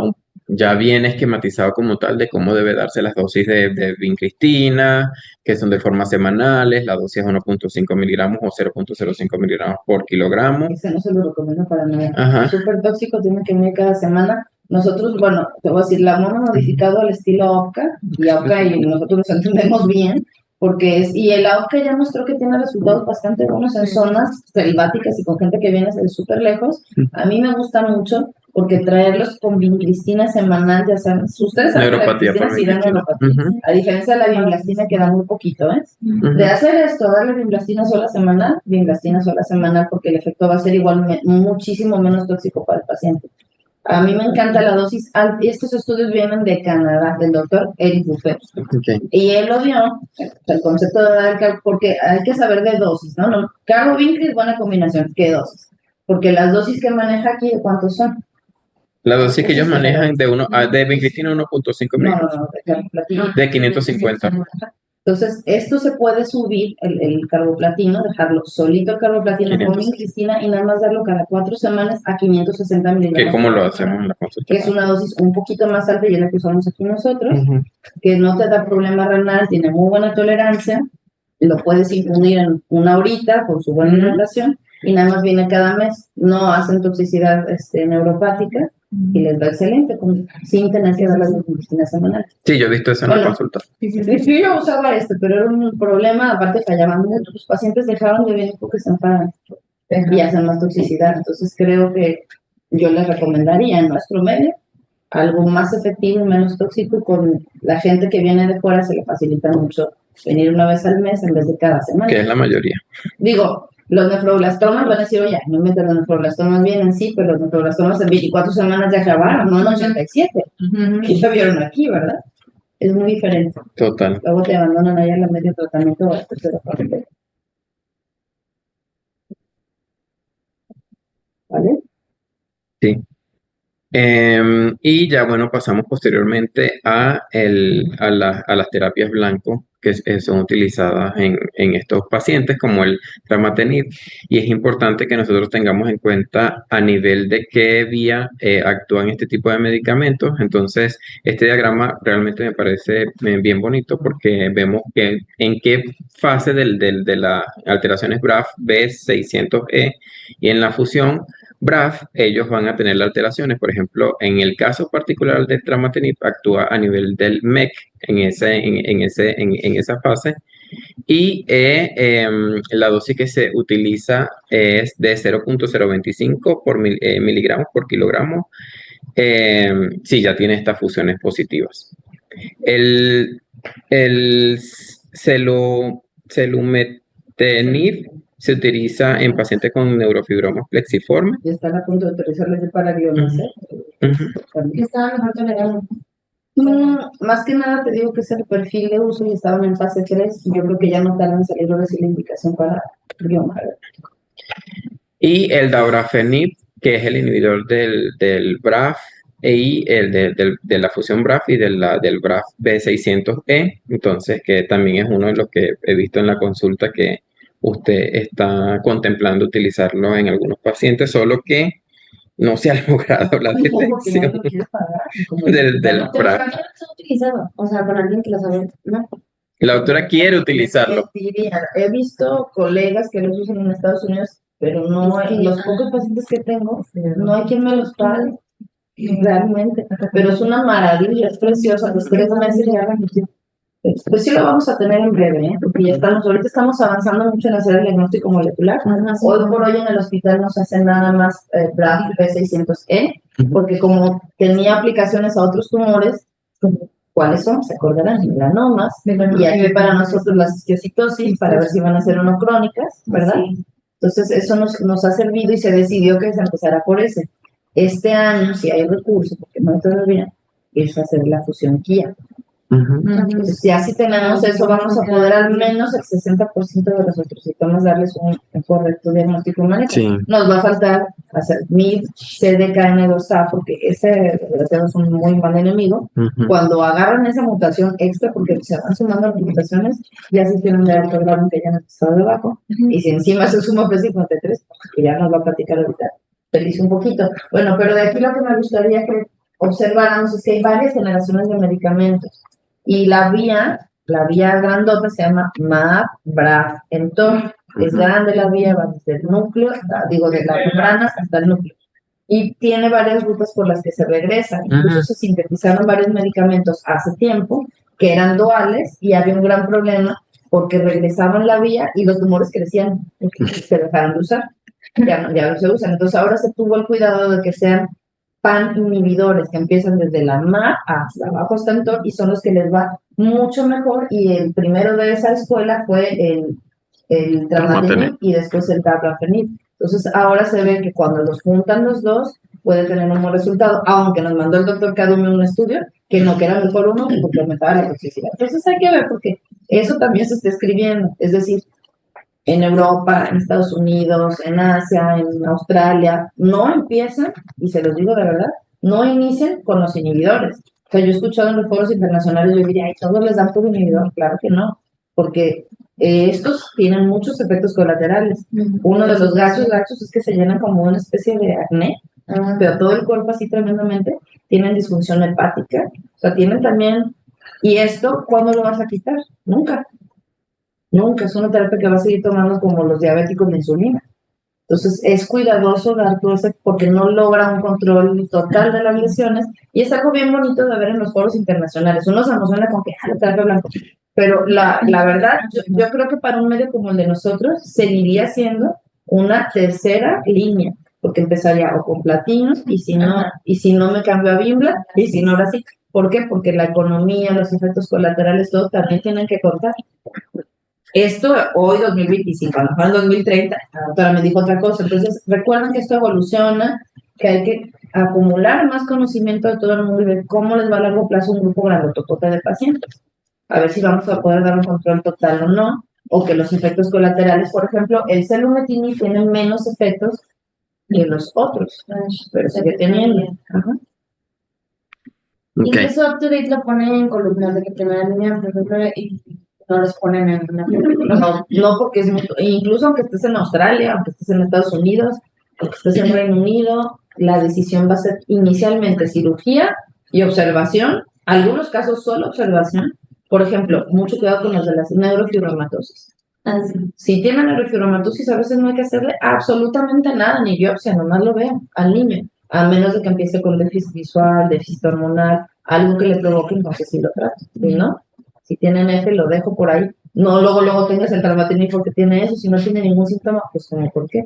ya viene esquematizado como tal de cómo debe darse las dosis de vincristina, que son de forma semanales, la dosis es 1.5 miligramos o 0.05 miligramos por kilogramo. Ese no se lo recomiendo para nada. Ajá. Súper tóxico, tiene que venir cada semana. Nosotros, bueno, te voy a decir, la hemos modificado al estilo OPCA, y OPCA, y nosotros lo entendemos bien, porque y el OPCA ya mostró que tiene resultados bastante buenos en zonas selváticas y con gente que viene de súper lejos. A mí me gusta mucho, porque traerlos con vincristina semanal, ya saben, ustedes saben que la Neuropatía vincristina por sí da vincristina. neuropatía, a diferencia de la vincristina que da muy poquito, ¿eh? De hacer esto, darle vincristina sola semanal, porque el efecto va a ser igual, muchísimo menos tóxico para el paciente. A mí me encanta la dosis alta, y estos estudios vienen de Canadá, del doctor Eric Buffet. Okay. Y él lo dio, el concepto de dar, porque hay que saber de dosis, ¿no? Carbo Vincri es buena combinación, ¿qué dosis? Porque las dosis que maneja aquí, ¿de cuántos son? La dosis que ellos manejan de vincristina 1.5 miligramos. No, de carboplatino. De 550. Entonces, esto se puede subir, el carboplatino, dejarlo solito el carboplatino con 500. vincristina y nada más darlo cada 4 semanas a 560 miligramos. Que como lo hacemos en la consulta. Que es una dosis un poquito más alta y es la que usamos aquí nosotros, que no te da problema renal, tiene muy buena tolerancia, lo puedes infundir en 1 horita por su buena hidratación y nada más viene cada mes, no hacen toxicidad neuropática y les va excelente, sin tener que dar las vincristina semanales. Sí, yo he visto eso en la consulta. Sí, yo usaba pero era un problema, aparte fallaban mucho, los pacientes dejaron de venir porque se enfadan y hacen más toxicidad, entonces creo que yo les recomendaría en nuestro medio algo más efectivo y menos tóxico, y con la gente que viene de fuera se le facilita mucho venir 1 vez al mes en vez de cada semana. Que es la mayoría. Digo, los nefroblastomas van a decir, oye, no meten los nefroblastomas bien sí, pero los nefroblastomas en 24 semanas ya acabaron, no en 87. Y ya vieron aquí, ¿verdad? Es muy diferente. Total. Luego te abandonan allá en la medio tratamiento o tercera parte. ¿Vale? Sí. Y ya, bueno, pasamos posteriormente a las terapias blanco que son utilizadas en estos pacientes, como el Ramatenib, y es importante que nosotros tengamos en cuenta a nivel de qué vía actúan este tipo de medicamentos. Entonces, este diagrama realmente me parece bien bonito porque vemos que en qué fase de las alteraciones BRAF, B600E y en la fusión BRAF, ellos van a tener las alteraciones. Por ejemplo, en el caso particular del Tramatenib, actúa a nivel del MEC en esa fase. Y la dosis que se utiliza es de 0.025 miligramos por kilogramo. Sí, ya tiene estas fusiones positivas. El Selumetinib se utiliza en pacientes con neurofibromas plexiformes. Ya están a punto de autorizarles para gliomas. Que estaba mejor tolerado. Más que nada te digo que es el perfil de uso y estaban en fase 3 y yo creo que ya no tardan en salir ahora sí la indicación para glioma. Y el Dabrafenib, que es el inhibidor del BRAF y de la fusión BRAF y del BRAF B600E, entonces que también es uno de los que he visto en la consulta que usted está contemplando utilizarlo en algunos pacientes, solo que no se ha logrado la detección del BRAF. O sea, con alguien que lo sabe, ¿no? La doctora quiere utilizarlo. He visto colegas que los usan en Estados Unidos, pero no los pocos pacientes que tengo, no hay quien me los pague realmente. Pero es una maravilla, es preciosa. Los 3 meses ya la gestión. Pues sí lo vamos a tener en breve, porque ya ahorita estamos avanzando mucho en hacer el diagnóstico molecular. Hoy por hoy en el hospital no se hace nada más BRAF B600E, porque como tenía aplicaciones a otros tumores, ¿cuáles son? Se acordarán, melanomas, y aquí para nosotros las histiocytosis, para ver si van a ser o no crónicas, ¿verdad? Entonces eso nos ha servido y se decidió que se empezara por ese. Este año, si hay recursos, porque no todavía, es hacer la fusión KIA. Entonces, ya si tenemos eso, vamos a poder al menos el 60% de los ostrocitomas darles un correcto diagnóstico y manejo. Sí. Nos va a faltar hacer MIB, CDKN2A, porque ese es un muy mal enemigo. Cuando agarran esa mutación extra, porque se van sumando las mutaciones, ya se tienen de alto grado que ya han estado debajo. Y si encima se suma P53, que ya nos va a platicar ahorita, feliz un poquito. Bueno, pero de aquí lo que me gustaría que observáramos es que hay varias generaciones de medicamentos y la vía grandota se llama MAP-BRAF-mTOR. Es grande la vía, va desde el núcleo, de la membrana hasta el núcleo. Y tiene varias rutas por las que se regresa. Incluso se sintetizaron varios medicamentos hace tiempo que eran duales y había un gran problema porque regresaban la vía y los tumores crecían, se dejaron de usar, ya no se usan. Entonces ahora se tuvo el cuidado de que sean PAN inhibidores que empiezan desde la MA hasta abajo hasta el TOR y son los que les va mucho mejor. Y el primero de esa escuela fue el Tramatenib y después el Dabrafenib. Entonces ahora se ve que cuando los juntan los dos puede tener un buen resultado, aunque nos mandó el doctor Kadumi un estudio que era mejor uno porque aumentaba la toxicidad. Entonces hay que ver porque eso también se está escribiendo, es decir, en Europa, en Estados Unidos, en Asia, en Australia, no empiezan, y se los digo de verdad, no inician con los inhibidores. O sea, yo he escuchado en los foros internacionales, yo diría, ay, todos les dan por inhibidor. Claro que no, porque estos tienen muchos efectos colaterales. Uno de los gachos es que se llenan como una especie de acné, pero todo el cuerpo así tremendamente, tienen disfunción hepática, o sea, tienen también, y esto, ¿cuándo lo vas a quitar? Nunca. Nunca, es una terapia que va a seguir tomando como los diabéticos de insulina. Entonces, es cuidadoso dar todo ese, porque no logra un control total de las lesiones, y es algo bien bonito de ver en los foros internacionales. Uno se emociona con que, la terapia blanco, pero la verdad, yo creo que para un medio como el de nosotros, seguiría siendo una tercera línea, porque empezaría o con platino, y si no me cambio a Bimbla, y si no, ahora sí. ¿Por qué? Porque la economía, los efectos colaterales, todo también tienen que cortar. Esto hoy 2025, a lo mejor en 2030, la doctora me dijo otra cosa. Entonces, recuerden que esto evoluciona, que hay que acumular más conocimiento de todo el mundo y ver cómo les va a largo plazo un grupo grandototote de pacientes. A ver si vamos a poder dar un control total o no, o que los efectos colaterales, por ejemplo, el selumetinib tiene menos efectos que los otros, pero sigue teniendo. Ajá. Okay. Incluso UpToDate lo pone en columnas de que primera línea, por ejemplo, y no los ponen en una no, porque incluso aunque estés en Australia, aunque estés en Estados Unidos, aunque estés en Reino Unido, la decisión va a ser inicialmente cirugía y observación, algunos casos solo observación. Por ejemplo, mucho cuidado con los de las neurofibromatosis. Si tienen neurofibromatosis, a veces no hay que hacerle absolutamente nada, ni biopsia, nomás lo veo al niño, a menos de que empiece con déficit visual, déficit hormonal, algo que le provoque, entonces sí lo trato, ¿sí, no? Si tienen F, lo dejo por ahí. No luego tengas el Tramatenib porque tiene eso. Si no tiene ningún síntoma, pues como por qué,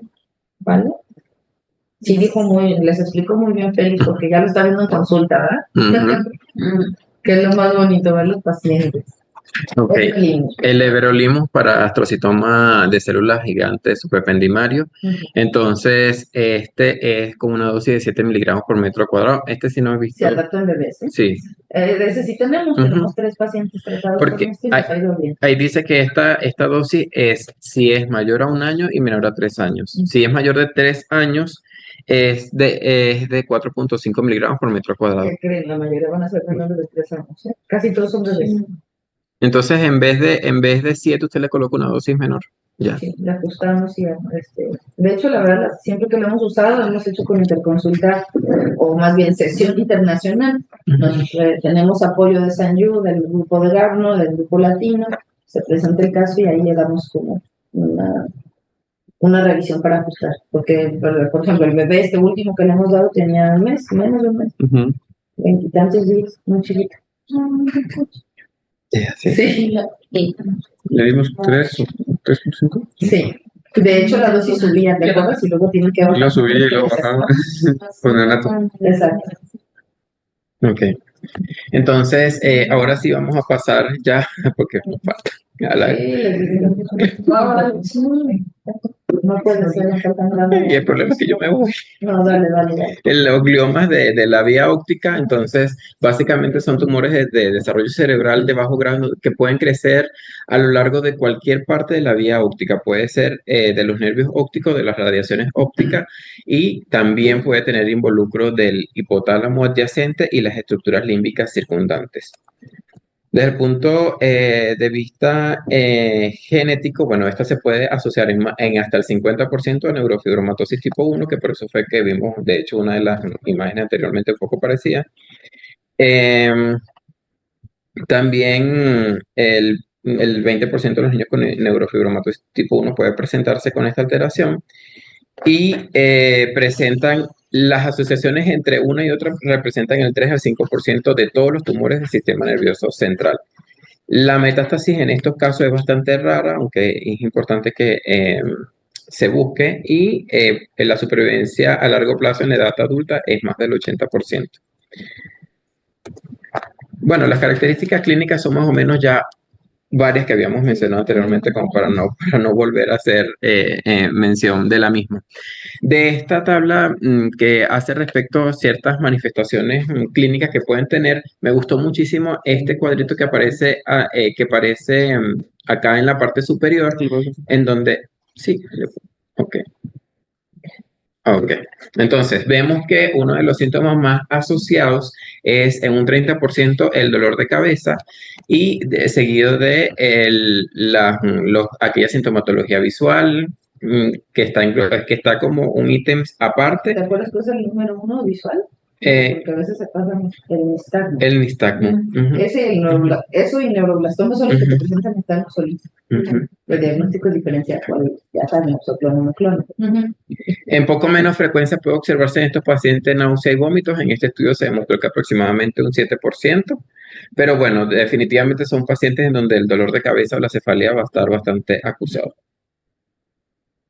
¿vale? Sí, les explico muy bien Félix, porque ya lo está viendo en consulta, ¿verdad? Que es lo más bonito, ver los pacientes. Ok. El everolimus para astrocitoma de células gigantes supraependimario. Entonces, este es con una dosis de 7 miligramos por metro cuadrado. Este sí no he visto. Se adapta en bebés, ¿eh? Sí. De ese sí tenemos 3 pacientes tratados. Porque ahí dice que esta dosis si es mayor a 1 año y menor a 3 años. Si es mayor de 3 años, es de 4.5 miligramos por metro cuadrado. ¿Qué creen? La mayoría van a ser menores de 3 años, ¿eh? Casi todos son bebés. Entonces, en vez de 7, usted le coloca una dosis menor. Ya. Sí, le ajustamos y de hecho, la verdad, siempre que lo hemos usado, lo hemos hecho con interconsulta, o más bien sesión internacional. Tenemos apoyo de Sanyu, del grupo de Gabno, del grupo latino, se presenta el caso y ahí le damos como una revisión para ajustar. Porque, por ejemplo, el bebé este último que le hemos dado tenía un mes, menos de un mes, 20 y tantos días, muy chiquito. Sí. ¿Le dimos 3.5? Sí. De hecho, la dosis subía, ¿te acuerdas? Y luego tienen que bajar. Lo subí y lo bajaba con el rato. Exacto. Ok. Entonces, ahora sí vamos a pasar ya, porque nos falta. No puede ser, no faltan nada. Y el problema es que yo me voy. No, dale. Los gliomas de la vía óptica, entonces, básicamente son tumores de desarrollo cerebral de bajo grado que pueden crecer a lo largo de cualquier parte de la vía óptica. Puede ser de los nervios ópticos, de las radiaciones ópticas, y también puede tener involucro del hipotálamo adyacente y las estructuras límbicas circundantes. Desde el punto de vista genético, bueno, esta se puede asociar en hasta el 50% de neurofibromatosis tipo 1, que por eso fue que vimos, de hecho, una de las imágenes anteriormente un poco parecida. Em, También el 20% de los niños con neurofibromatosis tipo 1 puede presentarse con esta alteración y presentan las asociaciones entre una y otra representan el 3 al 5% de todos los tumores del sistema nervioso central. La metástasis en estos casos es bastante rara, aunque es importante que se busque y la supervivencia a largo plazo en la edad adulta es más del 80%. Bueno, las características clínicas son más o menos ya varias que habíamos mencionado anteriormente, como para no volver a hacer mención de la misma. De esta tabla que hace respecto a ciertas manifestaciones clínicas que pueden tener, me gustó muchísimo este cuadrito que aparece, acá en la parte superior, en donde, sí, ok. Ok, entonces vemos que uno de los síntomas más asociados es en un 30% el dolor de cabeza y seguido de aquella sintomatología visual que está como un ítem aparte. ¿Te acuerdas que es el número 1 visual? Eh, Porque a veces se pasa el nistagmo. el nistagmo. Ujú, Eso y neuroblastomas son los que te presentan nistagmo solito. ujú. El diagnóstico es diferencial, ya sabemos, clon o no clon. En poco menos frecuencia puede observarse en estos pacientes náusea y vómitos. En este estudio se demostró que aproximadamente un 7%, pero bueno, definitivamente son pacientes en donde el dolor de cabeza o la cefalea va a estar bastante acusado.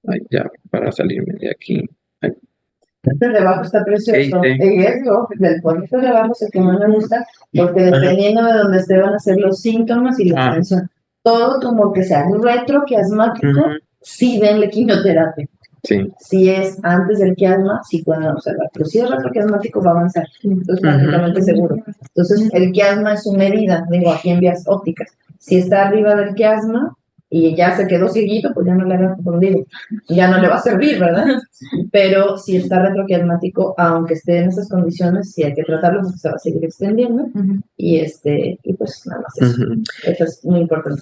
Ay, ya, para salirme de aquí. Ay, Este de abajo está precioso. sí. Y eso, del cuadrito de abajo es el que más me gusta, porque dependiendo de dónde esté van a ser los síntomas y la Ah. extensión. Todo tumor que sea retroquiasmático, Ujú, sí denle quimioterapia. sí. Si es antes del quiasma, sí pueden observar. Pero si es retroquiasmático, va a avanzar. Entonces, Ujú. prácticamente seguro. Entonces, el quiasma es su medida, digo, aquí en vías ópticas. Si está arriba del quiasma y ya se quedó cieguito, pues ya no le haga confundido. Ya no le va a servir, ¿verdad? Pero si está retroquiasmático, aunque esté en esas condiciones, sí hay que tratarlo porque se va a seguir extendiendo. Y pues nada más eso. Ujú. Eso es muy importante.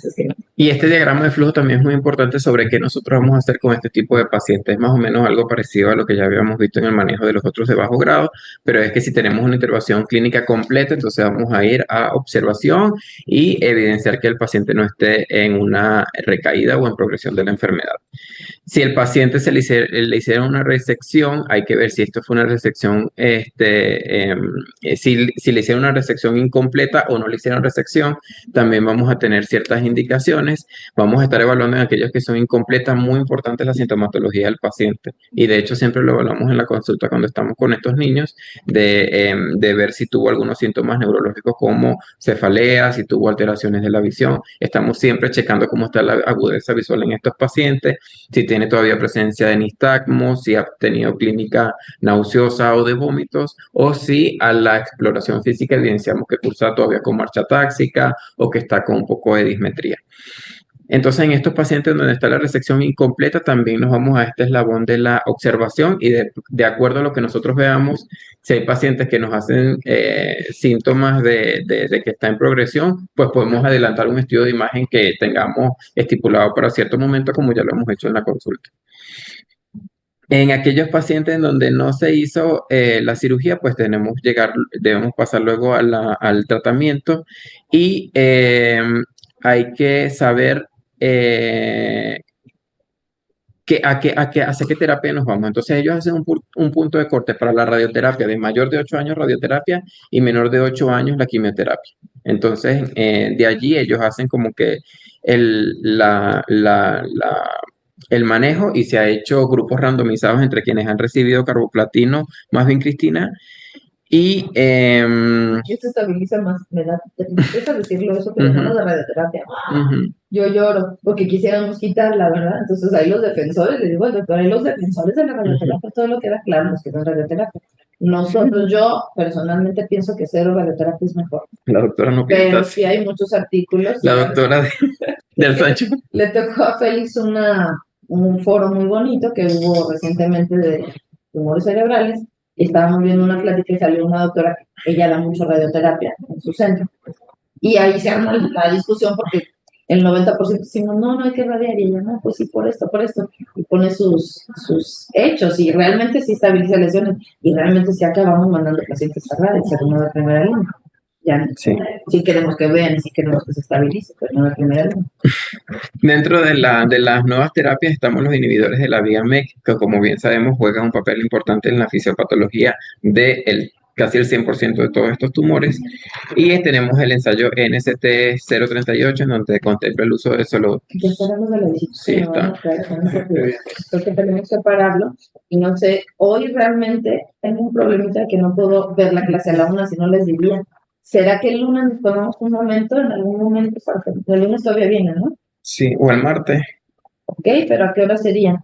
Y este diagrama de flujo también es muy importante sobre qué nosotros vamos a hacer con este tipo de pacientes. Es más o menos algo parecido a lo que ya habíamos visto en el manejo de los otros de bajo grado, pero es que si tenemos una intervención clínica completa, entonces vamos a ir a observación y evidenciar que el paciente no esté en una recaída o en progresión de la enfermedad. Si el paciente le hicieron una resección, hay que ver si esto fue una resección, si le hicieron una resección incompleta o no le hicieron resección, también vamos a tener ciertas indicaciones. Vamos a estar evaluando en aquellas que son incompletas, muy importante la sintomatología del paciente. Y de hecho siempre lo evaluamos en la consulta cuando estamos con estos niños, de ver si tuvo algunos síntomas neurológicos como cefalea, si tuvo alteraciones de la visión. Estamos siempre checando cómo está la agudeza visual en estos pacientes, si tiene todavía presencia de nistagmo, si ha tenido clínica nauseosa o de vómitos, o si a la exploración física evidenciamos que cursa todavía con marcha táxica o que está con un poco de dismetría. Entonces, en estos pacientes donde está la resección incompleta, también nos vamos a este eslabón de la observación y de acuerdo a lo que nosotros veamos, si hay pacientes que nos hacen síntomas de que está en progresión, pues podemos adelantar un estudio de imagen que tengamos estipulado para cierto momento, como ya lo hemos hecho en la consulta. En aquellos pacientes en donde no se hizo la cirugía, pues debemos pasar luego al tratamiento y hay que saber hacia qué terapia nos vamos. Entonces ellos hacen un punto de corte para la radioterapia de mayor de 8 años radioterapia y menor de 8 años la quimioterapia. Entonces de allí ellos hacen como que el manejo y se ha hecho grupos randomizados entre quienes han recibido carboplatino más bien Cristina y Esto estabiliza más, me da tristeza decirlo eso, pero Ujú. de radioterapia. Ujú. Yo lloro porque quisiéramos quitarla, ¿verdad? Entonces ahí los defensores, le digo al doctor, ahí los defensores de la radioterapia, todo lo queda claro, los que no es radioterapia. Nosotros, yo personalmente pienso que cero radioterapia es mejor. La doctora no Pero piensa sí hay muchos artículos. la doctora del Sancho. Le tocó a Félix un foro muy bonito que hubo recientemente de tumores cerebrales. Y estábamos viendo una plática y salió una doctora, ella da mucho radioterapia en su centro. Y ahí se arma la discusión porque el 90% decimos, no, no hay que radiar, y ella, no, pues sí, por esto, y pone sus hechos, y realmente sí estabiliza lesiones, y realmente sí acabamos mandando pacientes a radio, se arma de primera línea. Ya, Sí. sí queremos que vean, sí queremos que se estabilice, pero no de primera línea. Dentro de las nuevas terapias estamos los inhibidores de la vía MEK, que como bien sabemos juegan un papel importante en la fisiopatología de casi el 100% de todos estos tumores. Y tenemos el ensayo NST-038, en donde contempla el uso de solo... Ya sabemos de la visita, Sí, que me van a traer, porque tenemos que pararlo, y no sé, hoy realmente tengo un problemita que no puedo ver la clase a la 1, si no les diría. ¿Será que el lunes nos tomamos un momento, en algún momento, el lunes todavía viene, ¿no? Sí, o el martes, Ok, pero ¿a qué hora sería?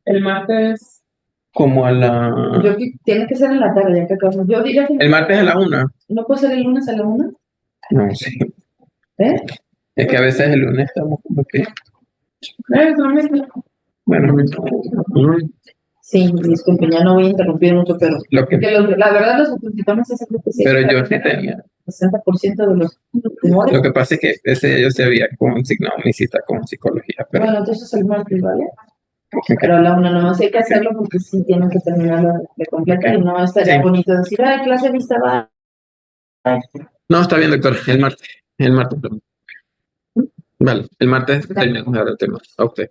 El martes, como a la... Tiene que ser en la tarde, ya que acabamos. Yo diría que El martes a la 1. ¿no puede ser el lunes a la 1? No, sí. ¿Eh? Es que a veces el lunes estamos como que... lo mismo. Bueno, Sí, disculpen, ya no voy a interrumpir mucho, pero lo que... porque la verdad los opositores es algo que sí. Pero yo sí tenía... 60% de los tumores. Lo que pasa es que ese día yo se había consignado mi cita con psicología, pero... Bueno, entonces el martes, ¿vale? Ok. Pero a la 1 nomás hay que hacerlo porque sí tienen que terminarlo de completa y no estaría Sí. bonito decir, ay, clase vista va. No, está bien, doctor. El martes. Vale, el martes terminamos de hablar el tema. A usted.